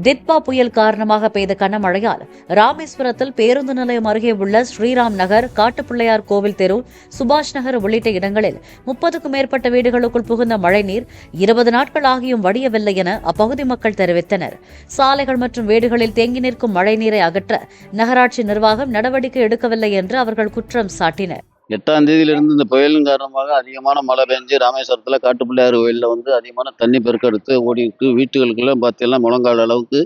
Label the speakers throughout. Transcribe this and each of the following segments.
Speaker 1: தித்பா புயல் காரணமாக பெய்த கனமழையால் ராமேஸ்வரத்தில் பேருந்து நிலையம் அருகே உள்ள ஸ்ரீராம் நகர், காட்டுப்பிள்ளையார் கோவில் தெரு, சுபாஷ் நகர் உள்ளிட்ட இடங்களில் 30க்கும் மேற்பட்ட வீடுகளுக்குள் புகுந்த மழைநீர் 20 நாட்கள் ஆகியும் வடியவில்லை என அப்பகுதி மக்கள் தெரிவித்தனர். சாலைகள் மற்றும் வீடுகளில் தேங்கி நிற்கும் மழைநீரை அகற்ற நகராட்சி நிர்வாகம் நடவடிக்கை எடுக்கவில்லை என்று அவர்கள் குற்றம் சாட்டினர்.
Speaker 2: 8ஆம் தேதியிலிருந்து இந்த புயலின் காரணமாக அதிகமான மழை பெஞ்சு ராமேஸ்வரத்தில் காட்டுப்பிள்ளையார் கோயிலில் அதிகமான தண்ணி பெருக்கெடுத்து ஓடி இருக்கு. வீட்டுகளுக்கெல்லாம் பார்த்தெல்லாம் முழங்கால் அளவுக்கு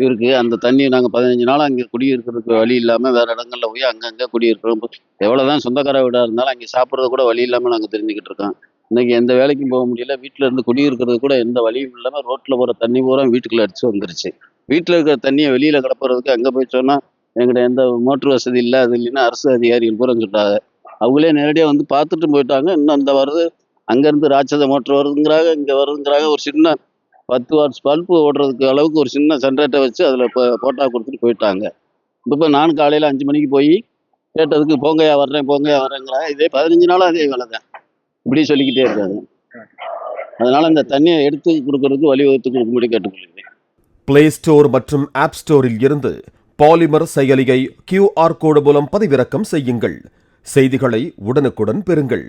Speaker 2: இருக்குது. அந்த தண்ணி நாங்கள் 15 நாள் அங்கே குடியிருக்கிறதுக்கு வழி இல்லாமல் வேறு இடங்களில் போய் அங்கங்கே குடியிருக்கிறோம். எவ்வளோதான் சொந்தக்கார வீடாக இருந்தாலும் அங்கே சாப்பிட்றது கூட வழி இல்லாமல் நாங்கள் தெரிஞ்சுக்கிட்டு இருக்கோம். இன்றைக்கி எந்த வேலைக்கும் போக முடியல. வீட்டில் இருந்து குடியிருக்கிறது கூட எந்த வழியும் இல்லாமல் ரோட்டில் போகிற தண்ணி பூரா வீட்டுக்குள்ளே அடிச்சு வந்துருச்சு. வீட்டில் இருக்கிற தண்ணியை வெளியில் கிடப்புறதுக்கு அங்கே போய் சொன்னால் எங்கிட்ட எந்த மோட்ரு வசதி இல்லை, அது இல்லைன்னா அரசு அதிகாரிகள் பூரா சொல்லிட்டாங்க. அவங்களே நேரடியாக பார்த்துட்டு போயிட்டாங்க. இன்னும் அந்த வருது அங்கேருந்து ராட்சத மோட்ரு வருதுங்கிறாங்க, இங்கே வருதுங்கிறாங்க. ஒரு சின்ன 10 வாட்ஸ் பல்பு ஓடுறதுக்கு அளவுக்கு ஒரு சின்ன ஜென்ரேட்டர் வச்சு அதில் போட்டா கொடுத்துட்டு போயிட்டாங்க. இப்போ நானும் காலையில் 5 மணிக்கு போய் கேட்டதுக்கு போங்கயா வரேங்கிறாங்க. இதே 15 நாளாக அதே வேலை தான். இப்படி சொல்லிக்கிட்டே இருக்காங்க. அதனால் இந்த தண்ணியை எடுத்து கொடுக்கறதுக்கு வழிவகுத்து கொடுக்கும்படி கேட்டுக்கொள்கிறேன்.
Speaker 3: பிளே ஸ்டோர் மற்றும் ஆப் ஸ்டோரில் இருந்து பாலிமர் செயலியை QR கோடு மூலம் பதிவிறக்கம் செய்யுங்கள். செய்திகளை உடனுக்குடன் பெறுங்கள்.